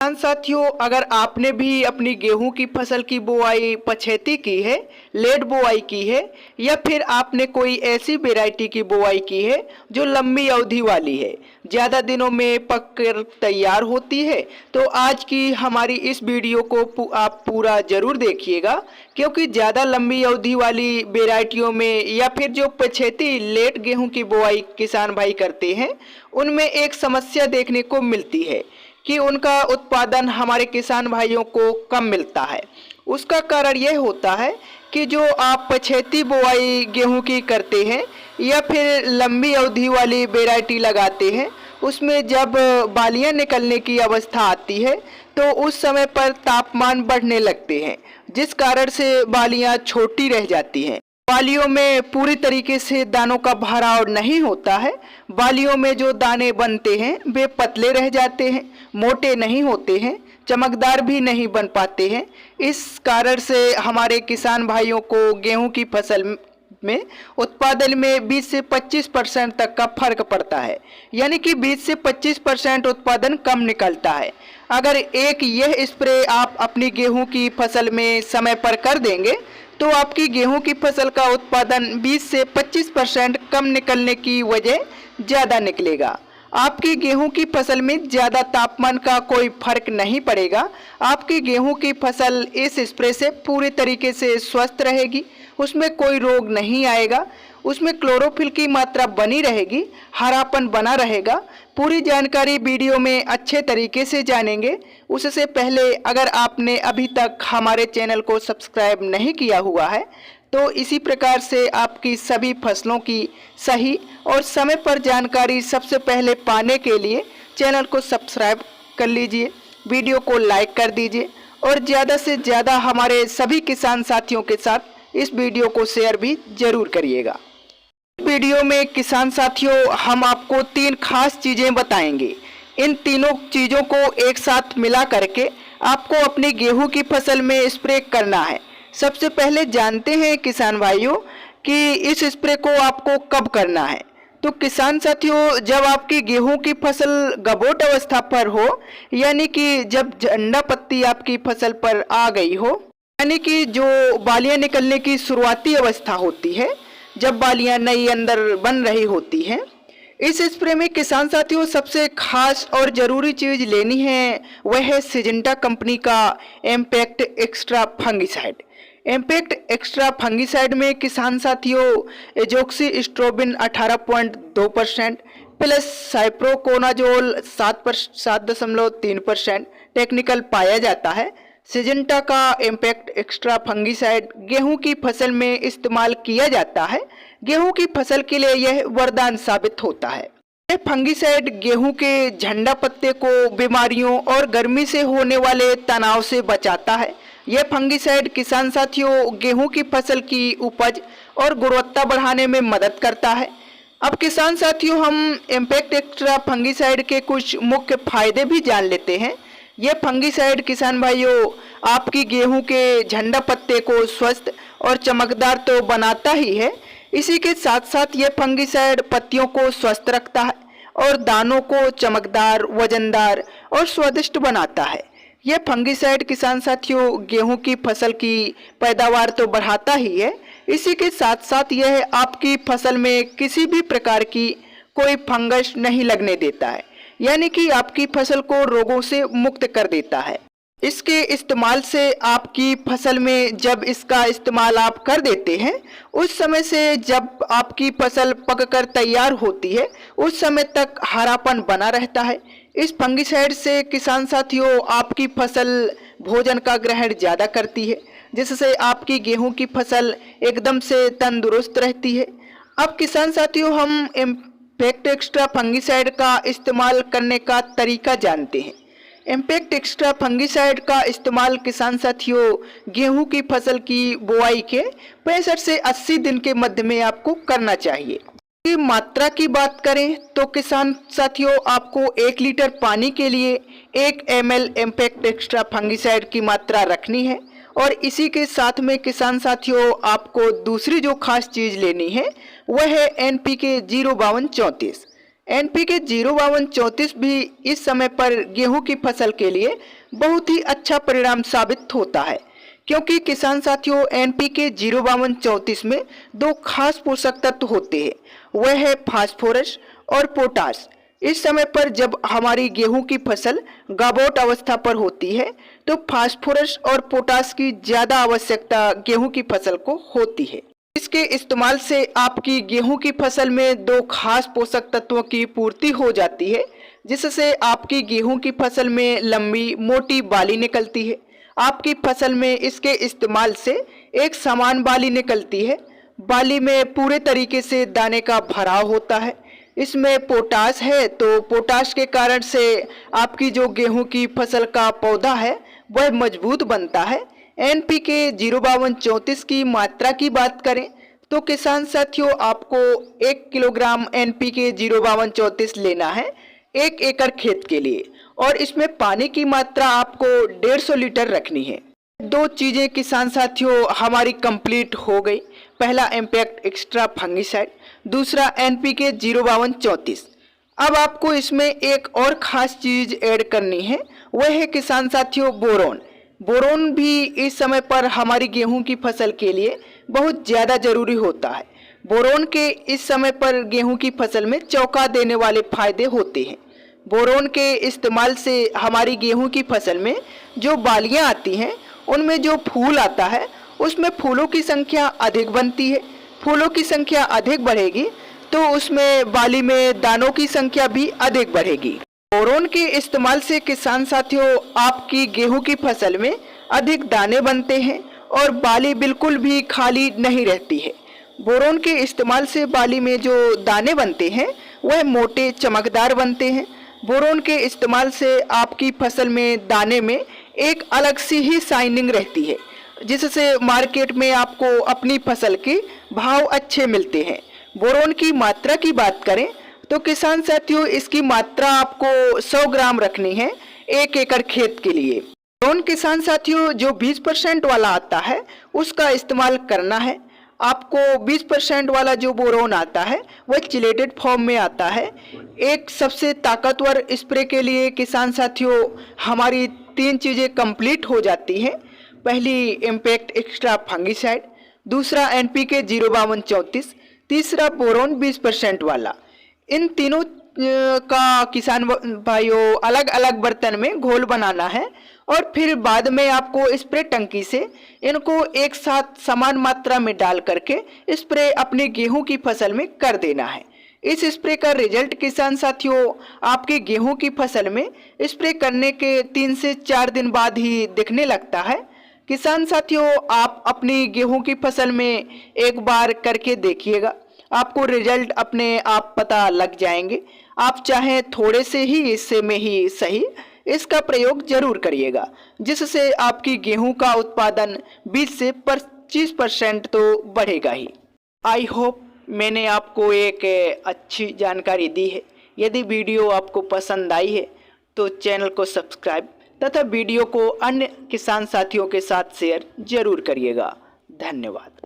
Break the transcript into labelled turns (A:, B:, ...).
A: किसान साथियों, अगर आपने भी अपनी गेहूं की फसल की बुआई पछेती की है, लेट बुआई की है, या फिर आपने कोई ऐसी वैरायटी की बुआई की है जो लंबी अवधि वाली है, ज़्यादा दिनों में पक कर तैयार होती है, तो आज की हमारी इस वीडियो को आप पूरा ज़रूर देखिएगा, क्योंकि ज़्यादा लंबी अवधि वाली वैरायटियों में या फिर जो पछेती लेट गेहूं की बुआई किसान भाई करते हैं, उनमें एक समस्या देखने को मिलती है कि उनका उत्पादन हमारे किसान भाइयों को कम मिलता है। उसका कारण यह होता है कि जो आप पछेती बुआई गेहूं की करते हैं या फिर लंबी अवधि वाली वैरायटी लगाते हैं, उसमें जब बालियां निकलने की अवस्था आती है तो उस समय पर तापमान बढ़ने लगते हैं, जिस कारण से बालियां छोटी रह जाती हैं। बालियों में पूरी तरीके से दानों का भराव नहीं होता है। बालियों में जो दाने बनते हैं वे पतले रह जाते हैं, मोटे नहीं होते हैं, चमकदार भी नहीं बन पाते हैं। इस कारण से हमारे किसान भाइयों को गेहूं की फसल में उत्पादन में 20 से 25% तक का फर्क पड़ता है, यानी कि 20 से 25% उत्पादन कम निकलता है। अगर एक यह स्प्रे आप अपनी गेहूं की फसल में समय पर कर देंगे तो आपकी गेहूं की फसल का उत्पादन 20 से 25% कम निकलने की वजह ज़्यादा निकलेगा। आपकी गेहूं की फसल में ज़्यादा तापमान का कोई फर्क नहीं पड़ेगा। आपकी गेहूं की फसल इस स्प्रे से पूरी तरीके से स्वस्थ रहेगी, उसमें कोई रोग नहीं आएगा, उसमें क्लोरोफिल की मात्रा बनी रहेगी, हरापन बना रहेगा। पूरी जानकारी वीडियो में अच्छे तरीके से जानेंगे। उससे पहले अगर आपने अभी तक हमारे चैनल को सब्सक्राइब नहीं किया हुआ है तो इसी प्रकार से आपकी सभी फसलों की सही और समय पर जानकारी सबसे पहले पाने के लिए चैनल को सब्सक्राइब कर लीजिए, वीडियो को लाइक कर दीजिए और ज़्यादा से ज़्यादा हमारे सभी किसान साथियों के साथ इस वीडियो को शेयर भी ज़रूर करिएगा। वीडियो में किसान साथियों हम आपको 3 खास चीज़ें बताएंगे। इन तीनों चीज़ों को एक साथ मिला करके आपको अपनी गेहूं की फसल में स्प्रे करना है। सबसे पहले जानते हैं किसान भाइयों कि इस स्प्रे को आपको कब करना है। तो किसान साथियों, जब आपकी गेहूं की फसल गबोट अवस्था पर हो, यानी कि जब झंडा पत्ती आपकी फसल पर आ गई हो, यानी कि जो बालियां निकलने की शुरुआती अवस्था होती है, जब बालियां नई अंदर बन रही होती हैं, इस स्प्रे में किसान साथियों सबसे खास और ज़रूरी चीज़ लेनी है वह है सिजेंटा कंपनी का impact extra fungicide. Impact extra fungicide में किसान साथियों एजोक्सीस्ट्रोबिन 18.2% प्लस साइप्रोकोनाजोल 7.3% टेक्निकल पाया जाता है। सिजेंटा का इम्पैक्ट एक्स्ट्रा फंगिसाइड गेहूं की फसल में इस्तेमाल किया जाता है। गेहूं की फसल के लिए यह वरदान साबित होता है। यह फंगिसाइड गेहूं के झंडा पत्ते को बीमारियों और गर्मी से होने वाले तनाव से बचाता है। यह फंगिसाइड किसान साथियों गेहूं की फसल की उपज और गुणवत्ता बढ़ाने में मदद करता है। अब किसान साथियों हम इम्पैक्ट एक्स्ट्रा फंगिसाइड के कुछ मुख्य फायदे भी जान लेते हैं। यह फंगिसाइड किसान भाइयों आपकी गेहूं के झंडा पत्ते को स्वस्थ और चमकदार तो बनाता ही है, इसी के साथ साथ यह फंगिसाइड पत्तियों को स्वस्थ रखता है और दानों को चमकदार, वजनदार और स्वादिष्ट बनाता है। यह फंगिसाइड किसान साथियों गेहूं की फसल की पैदावार तो बढ़ाता ही है, इसी के साथ साथ यह आपकी फसल में किसी भी प्रकार की कोई फंगस नहीं लगने देता है, यानी कि आपकी फसल को रोगों से मुक्त कर देता है। इसके इस्तेमाल से आपकी फसल में जब इसका इस्तेमाल आप कर देते हैं, उस समय से जब आपकी फसल पककर तैयार होती है उस समय तक हरापन बना रहता है। इस फंगिसाइड से किसान साथियों आपकी फसल भोजन का ग्रहण ज़्यादा करती है, जिससे आपकी गेहूं की फसल एकदम से तंदुरुस्त रहती है। अब किसान साथियों हम इम्पैक्ट एक्स्ट्रा फंगिसाइड का इस्तेमाल करने का तरीका जानते हैं। इम्पैक्ट एक्स्ट्रा फंगिसाइड का इस्तेमाल किसान साथियों गेहूं की फसल की बुआई के 65 से 80 दिन के मध्य में आपको करना चाहिए। की मात्रा की बात करें तो किसान साथियों आपको 1 लीटर पानी के लिए 1 ml इम्पैक्ट एक्स्ट्रा फंगिसाइड की मात्रा रखनी है। और इसी के साथ में किसान साथियों आपको दूसरी जो खास चीज़ लेनी है वह है NPK 05234। NPK 05234 भी इस समय पर गेहूं की फसल के लिए बहुत ही अच्छा परिणाम साबित होता है, क्योंकि किसान साथियों NPK 05234 में दो खास पोषक तत्व होते हैं, वह है फास्फोरस और पोटास। इस समय पर जब हमारी गेहूं की फसल गाभोट अवस्था पर होती है तो फास्फोरस और पोटास की ज़्यादा आवश्यकता गेहूं की फसल को होती है। इसके इस्तेमाल से आपकी गेहूं की फसल में दो खास पोषक तत्वों की पूर्ति हो जाती है, जिससे आपकी गेहूं की फसल में लंबी मोटी बाली निकलती है। आपकी फसल में इसके इस्तेमाल से एक समान बाली निकलती है। बाली में पूरे तरीके से दाने का भराव होता है। इसमें पोटास है, तो पोटास के कारण से आपकी जो गेहूं की फसल का पौधा है वह मजबूत बनता है। NPK 05234 की मात्रा की बात करें तो किसान साथियों आपको 1 किलोग्राम NPK 05234 लेना है 1 एकड़ खेत के लिए, और इसमें पानी की मात्रा आपको 150 लीटर रखनी है। दो चीज़ें किसान साथियों हमारी कंप्लीट हो गई, पहला इम्पैक्ट एक्स्ट्रा फंगिसाइड, दूसरा NPK 05234। अब आपको इसमें एक और ख़ास चीज़ ऐड करनी है, वह है किसान साथियों बोरोन। बोरोन भी इस समय पर हमारी गेहूं की फसल के लिए बहुत ज़्यादा ज़रूरी होता है। बोरोन के इस समय पर गेहूं की फसल में चौंका देने वाले फायदे होते हैं। बोरोन के इस्तेमाल से हमारी गेहूं की फसल में जो बालियां आती हैं उनमें जो फूल आता है उसमें फूलों की संख्या अधिक बनती है। फूलों की संख्या अधिक बढ़ेगी तो उसमें बाली में दानों की संख्या भी अधिक बढ़ेगी। बोरोन के इस्तेमाल से किसान साथियों आपकी गेहूं की फसल में अधिक दाने बनते हैं और बाली बिल्कुल भी खाली नहीं रहती है। बोरोन के इस्तेमाल से बाली में जो दाने बनते हैं वह मोटे चमकदार बनते हैं। बोरोन के इस्तेमाल से आपकी फसल में दाने में एक अलग सी ही शाइनिंग रहती है, जिससे मार्केट में आपको अपनी फसल के भाव अच्छे मिलते हैं। बोरोन की मात्रा की बात करें तो किसान साथियों इसकी मात्रा आपको 100 ग्राम रखनी है 1 एकड़ खेत के लिए। बोरोन किसान साथियों जो 20% वाला आता है उसका इस्तेमाल करना है। आपको 20% वाला जो बोरोन आता है वह चिलेटेड फॉर्म में आता है। एक सबसे ताकतवर स्प्रे के लिए किसान साथियों हमारी 3 चीज़ें कंप्लीट हो जाती हैं। पहली इम्पैक्ट एक्स्ट्रा फंगिसाइड, दूसरा NPK 05234, तीसरा बोरोन 20% वाला। इन तीनों का किसान भाइयों अलग अलग बर्तन में घोल बनाना है और फिर बाद में आपको स्प्रे टंकी से इनको एक साथ समान मात्रा में डाल करके स्प्रे अपने गेहूं की फसल में कर देना है। इस स्प्रे का रिजल्ट किसान साथियों आपके गेहूं की फसल में स्प्रे करने के 3 से 4 दिन बाद ही दिखने लगता है। किसान साथियों आप अपनी गेहूं की फसल में एक बार करके देखिएगा, आपको रिजल्ट अपने आप पता लग जाएंगे। आप चाहें थोड़े से ही हिस्से में ही सही इसका प्रयोग जरूर करिएगा, जिससे आपकी गेहूं का उत्पादन 20 से 25% तो बढ़ेगा ही। आई होप मैंने आपको एक अच्छी जानकारी दी है। यदि वीडियो आपको पसंद आई है तो चैनल को सब्सक्राइब तथा वीडियो को अन्य किसान साथियों के साथ शेयर जरूर करिएगा। धन्यवाद।